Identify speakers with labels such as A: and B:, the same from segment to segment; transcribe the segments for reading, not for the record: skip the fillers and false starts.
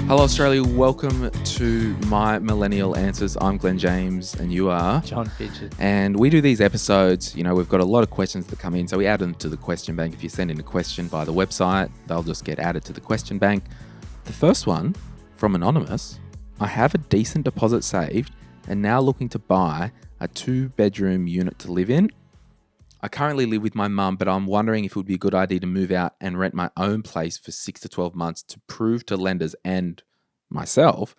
A: Hello, Australia. Welcome to My Millennial Answers. I'm Glen James, and you are
B: John Pidgeon.
A: And we do these episodes. You know, we've got a lot of questions that come in, so we add them to the question bank. If you send in a question via the website, they'll just get added to the question bank. The first one from Anonymous: I have a decent deposit saved and now looking to buy a 2-bedroom unit to live in. I currently live with my mum, but I'm wondering if it would be a good idea to move out and rent my own place for 6 to 12 months to prove to lenders and myself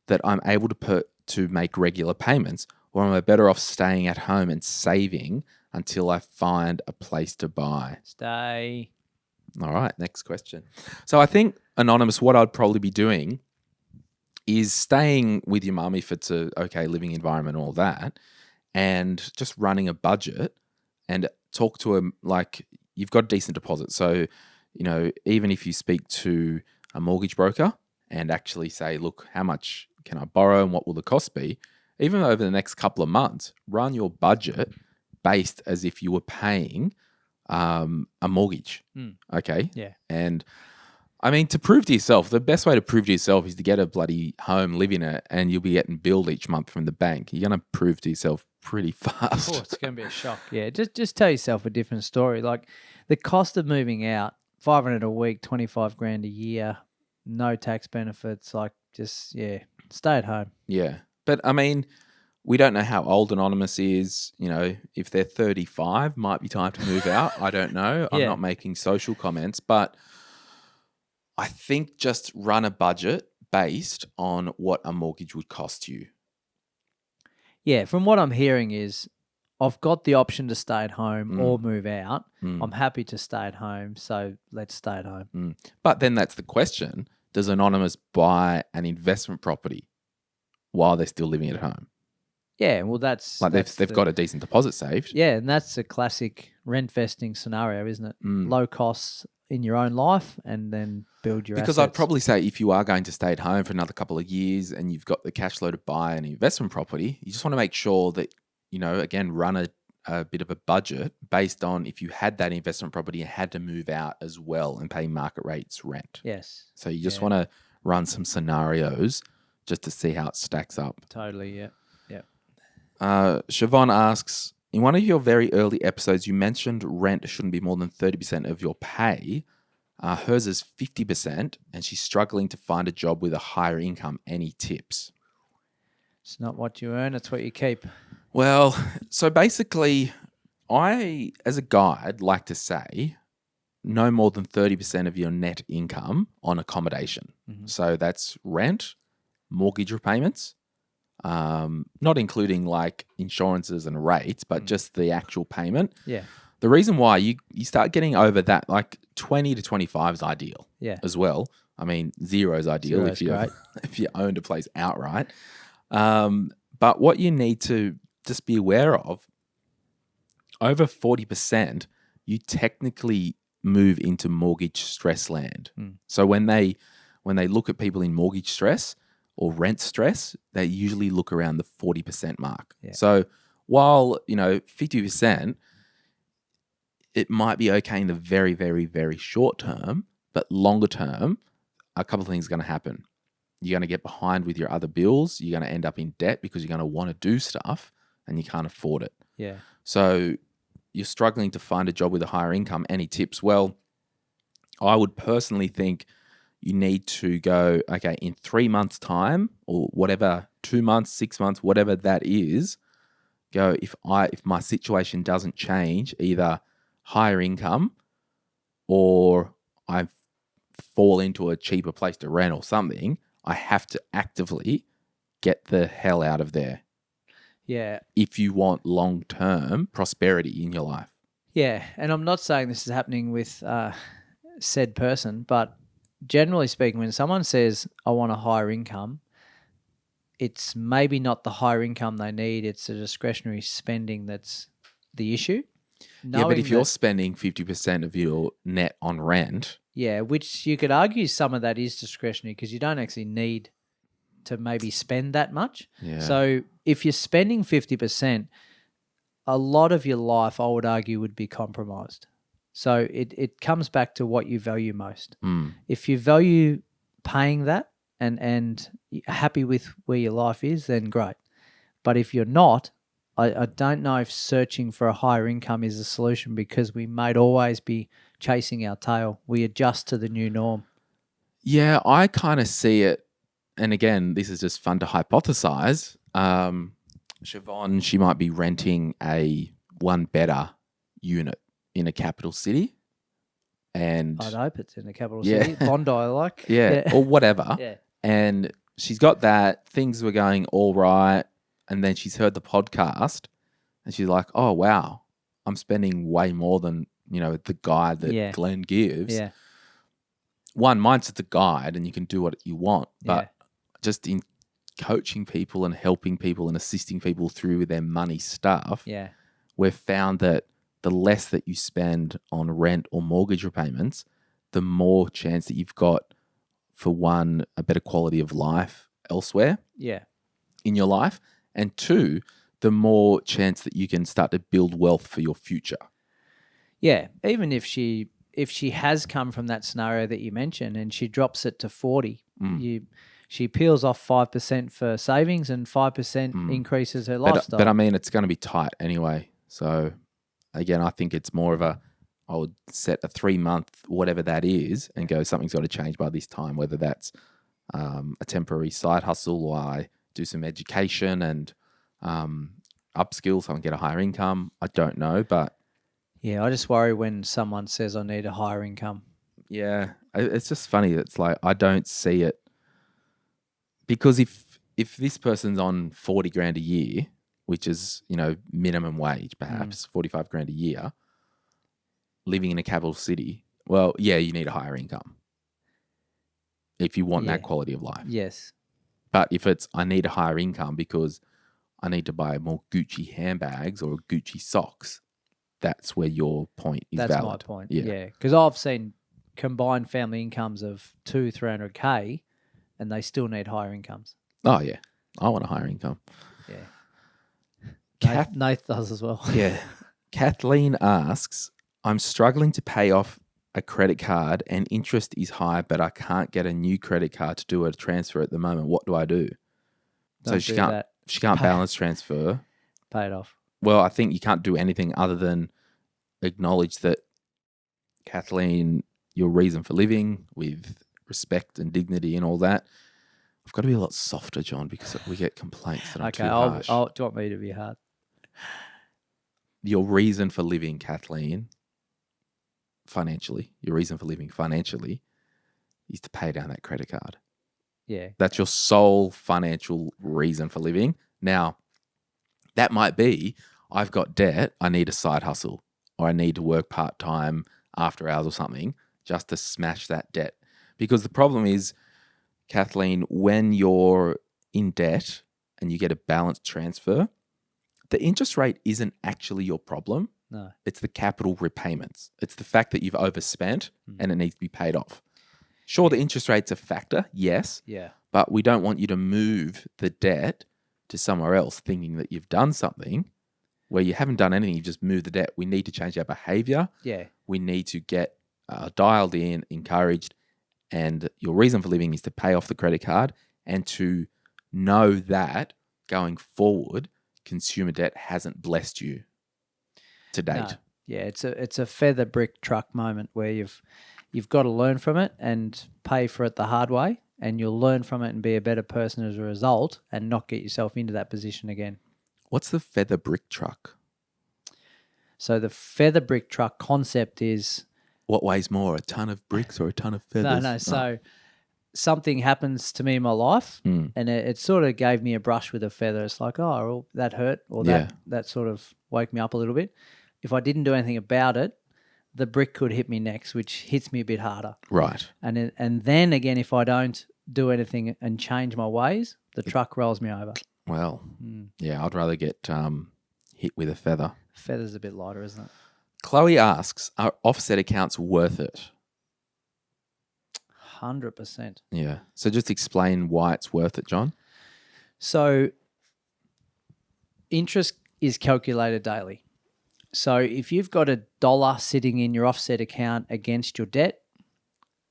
A: that I'm able to make regular payments, or am I better off staying at home and saving until I find a place to buy?
B: Stay.
A: All right, next question. So I think, Anonymous, what I'd probably be doing is staying with your mum if it's a okay living environment, all that, and just running a budget and talk to them like you've got a decent deposit. So, you know, even if you speak to a mortgage broker and actually say, look, how much can I borrow and what will the cost be? Even over the next couple of months, run your budget based as if you were paying a mortgage. Okay?
B: Yeah.
A: And I mean, to prove to yourself, the best way to prove to yourself is to get a bloody home, live in it, and you'll be getting billed each month from the bank. You're going to prove to yourself pretty fast.
B: Oh, it's going to be a shock. Yeah, just tell yourself a different story. Like the cost of moving out, $500 a week, 25 grand a year, no tax benefits. Like just stay at home.
A: Yeah, but I mean, we don't know how old Anonymous is. You know, if they're 35, might be time to move out. I don't know. I'm not making social comments, but I think just run a budget based on what a mortgage would cost you.
B: Yeah, from what I'm hearing is I've got the option to stay at home or move out. I'm happy to stay at home, so let's stay at home.
A: But then that's the question. Does Anonymous buy an investment property while they're still living at home?
B: Yeah, well, that's...
A: Like they've got a decent deposit saved.
B: Yeah, and that's a classic rent vesting scenario, isn't it? Low costs in your own life and then build your
A: Because
B: assets.
A: I'd probably say if you are going to stay at home for another couple of years and you've got the cash flow to buy an investment property, you just want to make sure that, you know, again, run a bit of a budget based on if you had that investment property and had to move out as well and pay market rates rent.
B: Yes.
A: So you just want to run some scenarios just to see how it stacks up.
B: Totally, yeah.
A: Siobhan asks, in one of your very early episodes, you mentioned rent shouldn't be more than 30% of your pay. Hers is 50%, and she's struggling to find a job with a higher income. Any tips?
B: It's not what you earn, it's what you keep.
A: Well, so basically, I, as a guide, like to say no more than 30% of your net income on accommodation. So that's rent, mortgage repayments, not including like insurances and rates, but just the actual payment.
B: Yeah.
A: The reason why you start getting over that, like 20 to 25 is ideal as well. I mean, 0 is ideal if you owned a place outright. But what you need to just be aware of, over 40%, you technically move into mortgage stress land. So when they look at people in mortgage stress or rent stress, they usually look around the 40% mark. Yeah. So while, 50%, it might be okay in the very, very, very short term, but longer term, a couple of things are going to happen. You're going to get behind with your other bills. You're going to end up in debt because you're going to want to do stuff and you can't afford it.
B: Yeah.
A: So you're struggling to find a job with a higher income. Any tips? Well, I would personally think you need to go, okay, in 3 months' time or whatever, 2 months, 6 months, whatever that is, go, if my situation doesn't change, either higher income or I fall into a cheaper place to rent or something, I have to actively get the hell out of there.
B: Yeah.
A: If you want long-term prosperity in your life.
B: Yeah. And I'm not saying this is happening with said person, but generally speaking, when someone says, I want a higher income, it's maybe not the higher income they need. It's the discretionary spending that's the issue.
A: Yeah, but if you're spending 50% of your net on rent.
B: Yeah, which you could argue some of that is discretionary because you don't actually need to maybe spend that much.
A: Yeah.
B: So if you're spending 50%, a lot of your life, I would argue, would be compromised. So it comes back to what you value most. If you value paying that and happy with where your life is, then great. But if you're not, I don't know if searching for a higher income is a solution, because we might always be chasing our tail. We adjust to the new norm.
A: Yeah, I kind of see it. And again, this is just fun to hypothesize. Siobhan, she might be renting a one better unit in a capital city. And
B: I'd hope it's in the capital city. Bondi, like.
A: Yeah, or whatever.
B: Yeah.
A: And she's got that. Things were going all right. And then she's heard the podcast and she's like, oh, wow, I'm spending way more than, the guide that Glenn gives.
B: Yeah.
A: One, mine's just a guide and you can do what you want. But just in coaching people and helping people and assisting people through their money stuff, we've found that the less that you spend on rent or mortgage repayments, the more chance that you've got for, one, a better quality of life elsewhere in your life, and two, the more chance that you can start to build wealth for your future.
B: Yeah, even if she has come from that scenario that you mentioned and she drops it to 40, she peels off 5% for savings and 5% increases her lifestyle.
A: But I mean, it's going to be tight anyway. So again, I think it's more of I would set a 3-month, whatever that is, and go, something's got to change by this time, whether that's a temporary side hustle, or I do some education and upskill so I can get a higher income. I don't know, but...
B: Yeah, I just worry when someone says I need a higher income.
A: Yeah, it's just funny. It's like, I don't see it. Because if this person's on 40 grand a year, which is, minimum wage, perhaps 45 grand a year, living in a capital city, well, yeah, you need a higher income if you want that quality of life.
B: Yes.
A: But if it's, I need a higher income because I need to buy more Gucci handbags or Gucci socks, that's where your point is valid.
B: That's my point, yeah. Because I've seen combined family incomes of 200-300K and they still need higher incomes.
A: Oh, yeah. I want a higher income.
B: Yeah. Nath does as well.
A: Yeah. Kathleen asks, I'm struggling to pay off a credit card and interest is high, but I can't get a new credit card to do a transfer at the moment. What do I do?
B: Don't
A: she can't balance transfer.
B: Pay it off.
A: Well, I think you can't do anything other than acknowledge that, Kathleen, your reason for living with respect and dignity and all that. I've got to be a lot softer, John, because we get complaints that I'm too harsh.
B: Do you want me to be hard?
A: Your reason for living, Kathleen, your reason for living financially is to pay down that credit card.
B: Yeah.
A: That's your sole financial reason for living. Now, that might be, I've got debt, I need a side hustle, or I need to work part-time after hours or something just to smash that debt. Because the problem is, Kathleen, when you're in debt and you get a balanced transfer, the interest rate isn't actually your problem.
B: No.
A: It's the capital repayments. It's the fact that you've overspent and it needs to be paid off. Sure, the interest rate's a factor, yes.
B: Yeah.
A: But we don't want you to move the debt to somewhere else thinking that you've done something where you haven't done anything. You've just moved the debt. We need to change our behavior.
B: Yeah.
A: We need to get dialed in, encouraged. And your reason for living is to pay off the credit card and to know that going forward, consumer debt hasn't blessed you to date. No.
B: Yeah, it's a feather brick truck moment where you've got to learn from it and pay for it the hard way, and you'll learn from it and be a better person as a result and not get yourself into that position again.
A: What's the feather brick truck?
B: So the feather brick truck concept is...
A: What weighs more, a ton of bricks or a ton of feathers?
B: No. So something happens to me in my life and it sort of gave me a brush with a feather. It's like, oh, well, that hurt, or that sort of woke me up a little bit. If I didn't do anything about it, the brick could hit me next, which hits me a bit harder.
A: Right.
B: And then again, if I don't do anything and change my ways, the truck rolls me over.
A: Well, yeah, I'd rather get hit with a feather.
B: Feather's a bit lighter, isn't it?
A: Chloe asks, are offset accounts worth it?
B: 100%.
A: Yeah. So just explain why it's worth it, John.
B: So interest is calculated daily. So if you've got $1 sitting in your offset account against your debt,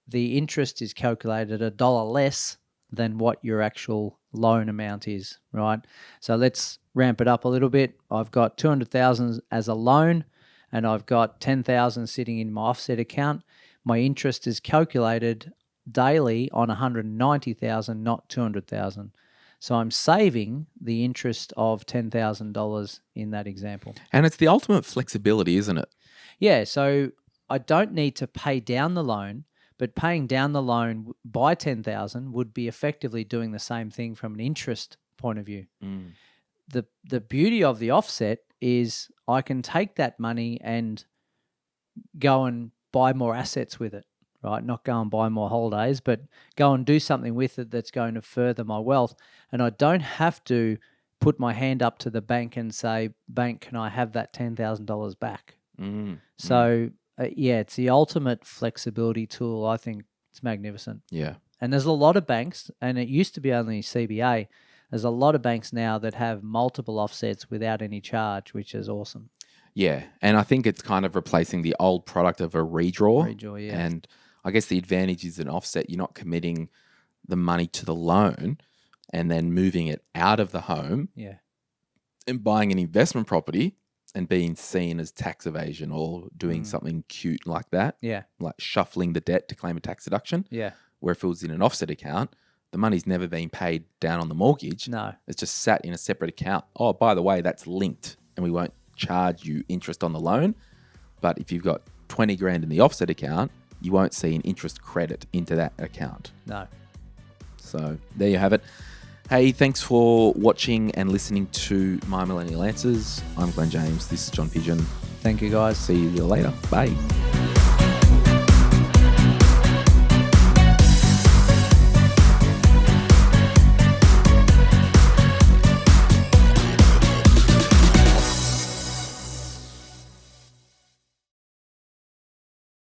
B: the interest is calculated $1 less than what your actual loan amount is, right? So let's ramp it up a little bit. I've got 200,000 as a loan and I've got 10,000 sitting in my offset account. My interest is calculated daily on 190,000, not 200,000. So I'm saving the interest of $10,000 in that example.
A: And it's the ultimate flexibility, isn't it?
B: Yeah, so I don't need to pay down the loan, but paying down the loan by 10,000 would be effectively doing the same thing from an interest point of view. The beauty of the offset is I can take that money and go and buy more assets with it, right? Not go and buy more holidays, but go and do something with it that's going to further my wealth. And I don't have to put my hand up to the bank and say, bank, can I have that $10,000 back? So, it's the ultimate flexibility tool. I think it's magnificent.
A: Yeah.
B: And there's a lot of banks, and it used to be only CBA. There's a lot of banks now that have multiple offsets without any charge, which is awesome.
A: Yeah, and I think it's kind of replacing the old product of a redraw.
B: Redraw, yeah.
A: And I guess the advantage is an offset. You're not committing the money to the loan and then moving it out of the home and buying an investment property and being seen as tax evasion or doing something cute like that.
B: Yeah.
A: Like shuffling the debt to claim a tax deduction.
B: Yeah.
A: Where if it was in an offset account, the money's never been paid down on the mortgage.
B: No.
A: It's just sat in a separate account. Oh, by the way, that's linked and we won't charge you interest on the loan. But if you've got 20 grand in the offset account, you won't see an interest credit into that account.
B: No.
A: So there you have it. Hey, thanks for watching and listening to My Millennial Answers. I'm Glen James. This is John Pidgeon.
B: Thank you, guys.
A: See you later. Bye.